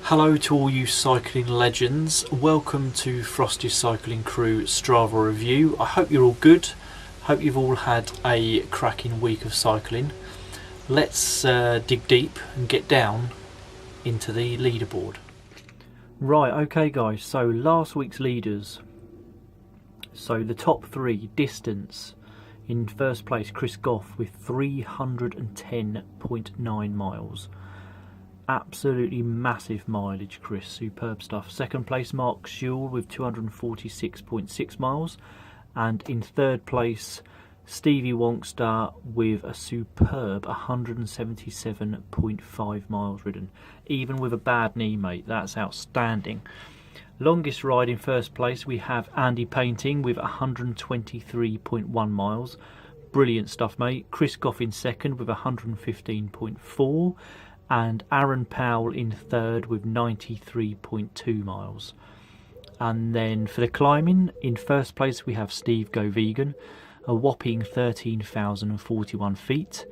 Hello to all you cycling legends. Welcome to Frosty Cycling Crew Strava review. I hope you're all good. Hope you've all had a cracking week of cycling. Let's dig deep and get down into the leaderboard. Right, okay guys, so last week's leaders. So the top three, distance. In first place, Chris Goff with 310.9 miles. Absolutely massive mileage, Chris. Superb stuff. Second place, Mark Schewel with 246.6 miles. And in third place, Stevie Wonkster with a superb 177.5 miles ridden. Even with a bad knee, mate. That's outstanding. Longest ride in first place, we have Andy Painting with 123.1 miles. Brilliant stuff, mate. Chris Goff in second with 115.4. And Aaron Powell in third with 93.2 miles. And then for the climbing, in first place we have Steve Go Vegan, a whopping 13,041 feet.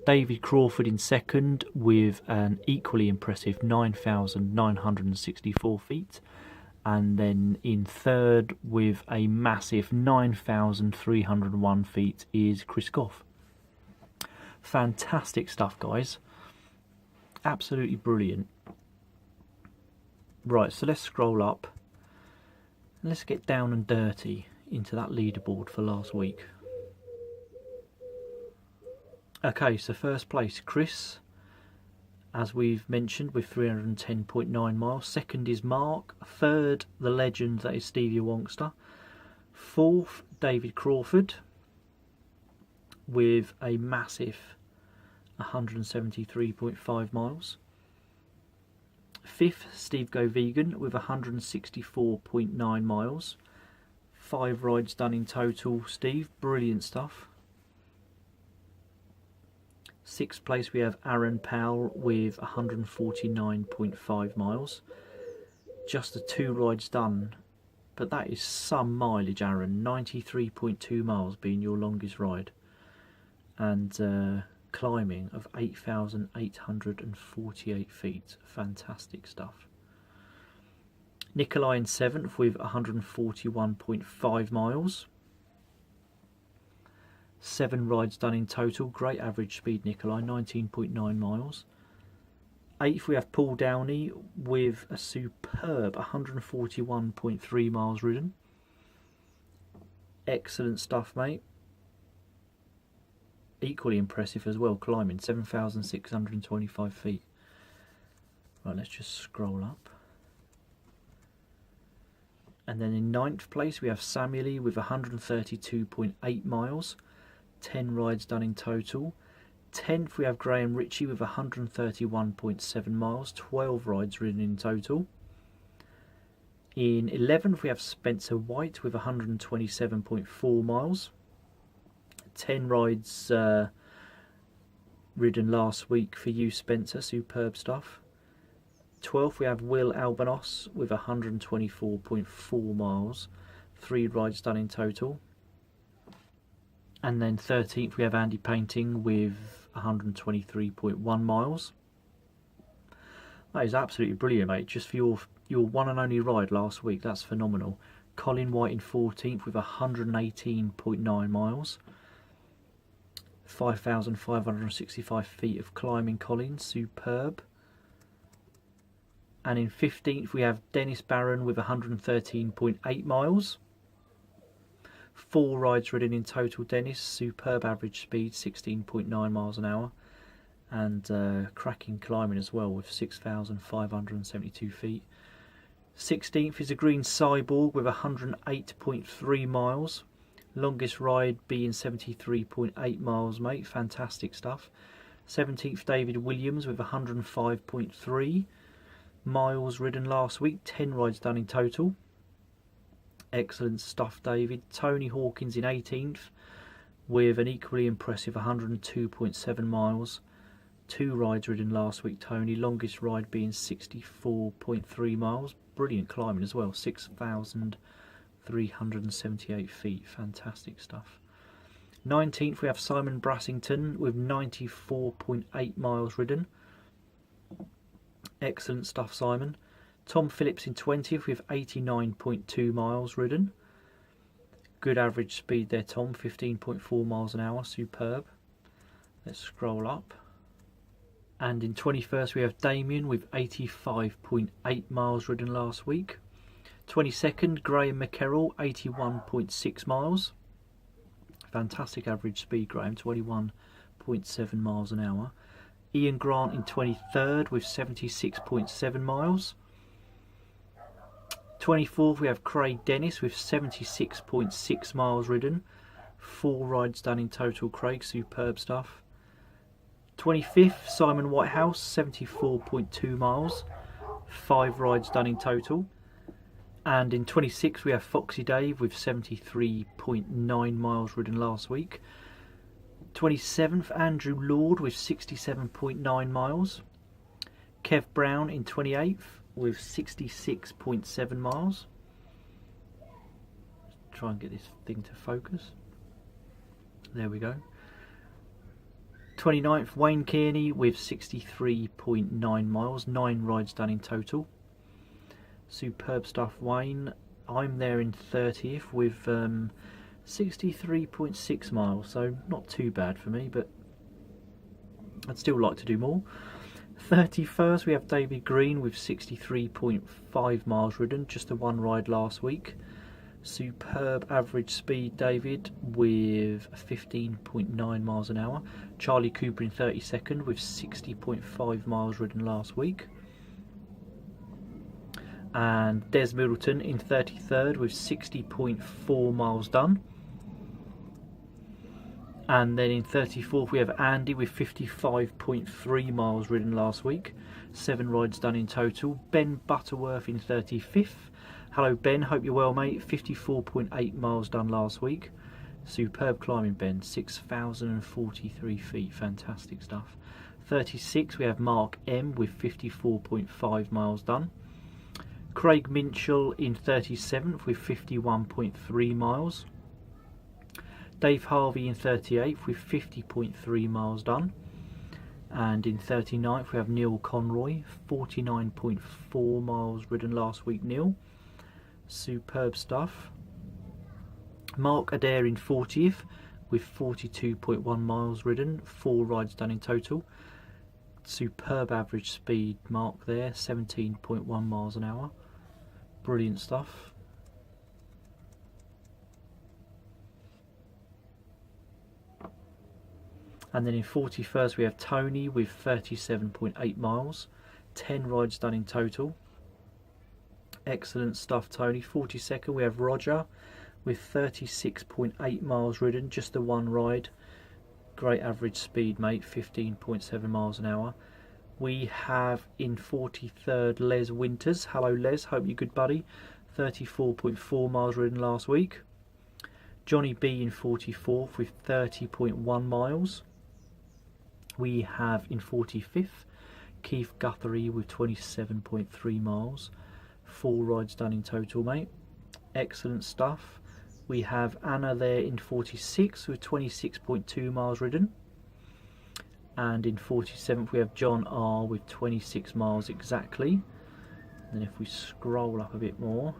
David Crawford in second with an equally impressive 9,964 feet. And then in third with a massive 9,301 feet is Chris Goff. Fantastic stuff, guys. Absolutely brilliant. Right, so let's scroll up and let's get down and dirty into that leaderboard for last week. Okay, so first place, Chris, as we've mentioned, with 310.9 miles. Second is Mark. Third, the legend that is Stevie Wonkster. Fourth, David Crawford with a massive 173.5 miles. Fifth, Steve Go Vegan with 164.9 miles. 5 rides done in total, Steve. Brilliant stuff. Sixth place we have Aaron Powell with 149.5 miles. Just the 2 rides done, but that is some mileage, Aaron. 93.2 miles being your longest ride. And climbing of 8,848 feet. Fantastic stuff. Nikolai in 7th with 141.5 miles. 7 rides done in total. Great average speed, Nikolai, 19.9 miles. 8th we have Paul Downey with a superb 141.3 miles ridden. Excellent stuff, mate. Equally impressive as well, climbing 7,625 feet. Right, let's just scroll up. And then in 9th place we have Samueli with 132.8 miles. 10 rides done in total. 10th we have Graham Ritchie with 131.7 miles. 12 rides ridden in total. In 11th we have Spencer White with 127.4 miles. 10 rides ridden last week for you, Spencer. Superb stuff. 12th we have Will Albanos with 124.4 miles. 3 rides done in total. And then 13th we have Andy Painting with 123.1 miles. That is absolutely brilliant, mate. Just for your one and only ride last week. That's phenomenal. Colin White in 14th with 118.9 miles. 5,565 feet of climbing, Colin. Superb. And in 15th we have Dennis Barron with 113.8 miles. 4 rides ridden in total, Dennis. Superb average speed, 16.9 miles an hour. And cracking climbing as well with 6,572 feet. 16th is a Green Cyborg with 108.3 miles. Longest ride being 73.8 miles, mate. Fantastic stuff. 17th, David Williams with 105.3 miles ridden last week. 10 rides done in total. Excellent stuff, David. Tony Hawkins in 18th with an equally impressive 102.7 miles. 2 rides ridden last week, Tony. Longest ride being 64.3 miles. Brilliant climbing as well. 6,378 feet. Fantastic stuff. 19th we have Simon Brassington with 94.8 miles ridden. Excellent stuff, Simon. Tom Phillips in 20th with 89.2 miles ridden. Good average speed there, Tom, 15.4 miles an hour, superb. Let's scroll up. And in 21st we have Damien with 85.8 miles ridden last week. 22nd, Graham McCarroll, 81.6 miles. Fantastic average speed, Graham, 21.7 miles an hour. Ian Grant in 23rd with 76.7 miles. 24th we have Craig Dennis with 76.6 miles ridden. 4 rides done in total, Craig, superb stuff. 25th, Simon Whitehouse, 74.2 miles. 5 rides done in total. And in 26th we have Foxy Dave with 73.9 miles ridden last week. 27th, Andrew Lord with 67.9 miles. Kev Brown in 28th with 66.7 miles. Let's try and get this thing to focus. There we go. 29th, Wayne Kearney with 63.9 miles. 9 rides done in total. Superb stuff, Wayne. I'm there in 30th with 63.6 miles, so not too bad for me, but I'd still like to do more. 31st we have David Green with 63.5 miles ridden, just the 1 ride last week. Superb average speed, David, with 15.9 miles an hour. Charlie Cooper in 32nd with 60.5 miles ridden last week. And Des Middleton in 33rd with 60.4 miles done. And then in 34th we have Andy with 55.3 miles ridden last week. 7 rides done in total. Ben Butterworth in 35th. Hello Ben, hope you're well mate. 54.8 miles done last week. Superb climbing, Ben. 6,043 feet. Fantastic stuff. 36 we have Mark M with 54.5 miles done. Craig Minchell in 37th with 51.3 miles. Dave Harvey in 38th with 50.3 miles done. And in 39th we have Neil Conroy, 49.4 miles ridden last week, Neil. Superb stuff. Mark Adair in 40th with 42.1 miles ridden, 4 rides done in total. Superb average speed, Mark there, 17.1 miles an hour. Brilliant stuff. And then in 41st we have Tony with 37.8 miles, 10 rides done in total. Excellent stuff, Tony. 42nd we have Roger with 36.8 miles ridden, just the 1 ride. Great average speed, mate, 15.7 miles an hour. We have in 43rd Les Winters. Hello Les, hope you're good buddy. 34.4 miles ridden last week. Johnny B in 44th with 30.1 miles. We have in 45th Keith Guthrie with 27.3 miles. 4 rides done in total, mate. Excellent stuff. We have Anna there in 46 with 26.2 miles ridden. And in 47th we have John R with 26 miles exactly. And then if we scroll up a bit more,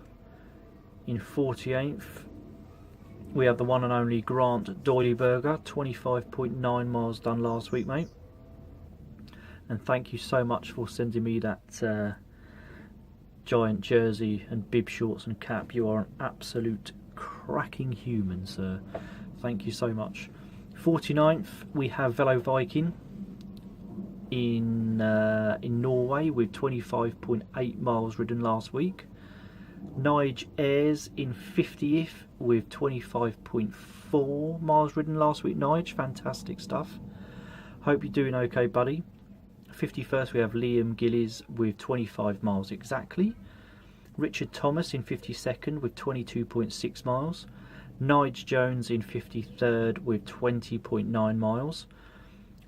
in 48th we have the one and only Grant Doyleyberger, 25.9 miles done last week, mate. And thank you so much for sending me that giant jersey and bib shorts and cap. You are an absolute cracking human, sir. Thank you so much. 49th we have Velo Viking in Norway with 25.8 miles ridden last week. Nige Ayres in 50th with 25.4 miles ridden last week. Nige, fantastic stuff. Hope you're doing okay, buddy. 51st we have Liam Gillies with 25 miles exactly. Richard Thomas in 52nd with 22.6 miles. Nige Jones in 53rd with 20.9 miles.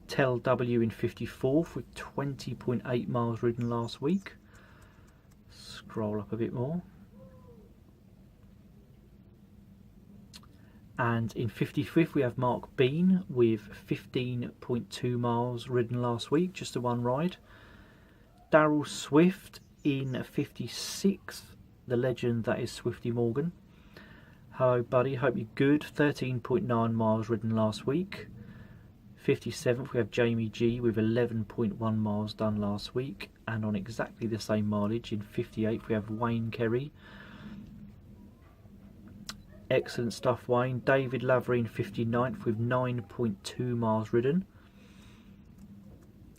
Tel W in 54th with 20.8 miles ridden last week. Scroll up a bit more. And in 55th we have Mark Bean with 15.2 miles ridden last week, just the 1 ride. Daryl Swift in 56th, the legend that is Swifty Morgan. Hello buddy, hope you're good. 13.9 miles ridden last week. 57th we have Jamie G with 11.1 miles done last week, and on exactly the same mileage in 58th we have Wayne Kerry. Excellent stuff Wayne. David Lavery in 59th with 9.2 miles ridden.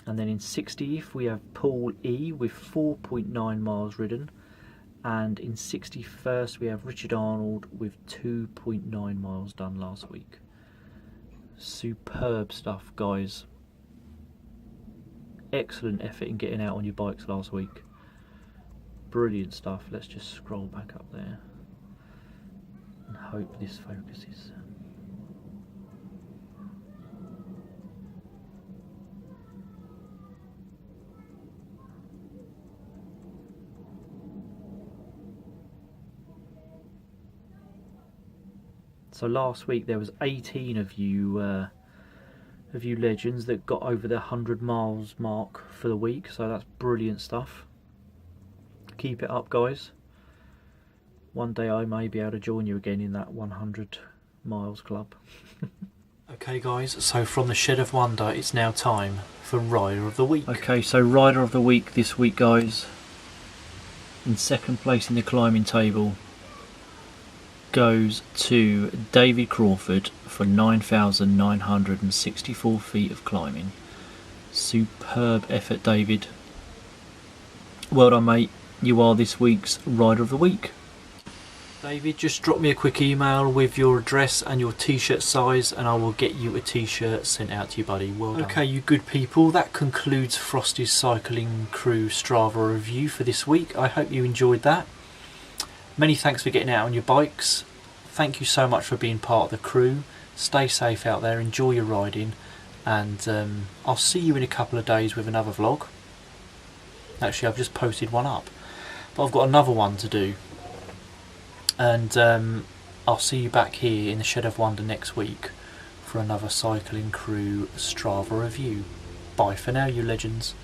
And then in 60th we have Paul E with 4.9 miles ridden. And in 61st we have Richard Arnold with 2.9 miles done last week. Superb stuff guys. Excellent effort in getting out on your bikes last week. Brilliant stuff. Let's just scroll back up there and hope this focuses. So last week there was 18 of you legends that got over the 100 miles mark for the week, so that's brilliant stuff. Keep it up guys. One day I may be able to join you again in that 100 miles club. Okay guys, so from the Shed of Wonder it's now time for Rider of the Week. Okay, so Rider of the Week this week guys, in second place in the climbing table goes to David Crawford for 9,964 feet of climbing. Superb effort David. Well done mate, you are this week's Rider of the Week. David, just drop me a quick email with your address and your t-shirt size and I will get you a t-shirt sent out to you buddy. Well done. Okay you good people, that concludes Frosty's Cycling Crew Strava review for this week. I hope you enjoyed that. Many thanks for getting out on your bikes. Thank you so much for being part of the crew. Stay safe out there, enjoy your riding, and I'll see you in a couple of days with another vlog. Actually I've just posted one up, but I've got another one to do, and I'll see you back here in the Shed of Wonder next week for another Cycling Crew Strava review. Bye for now you legends.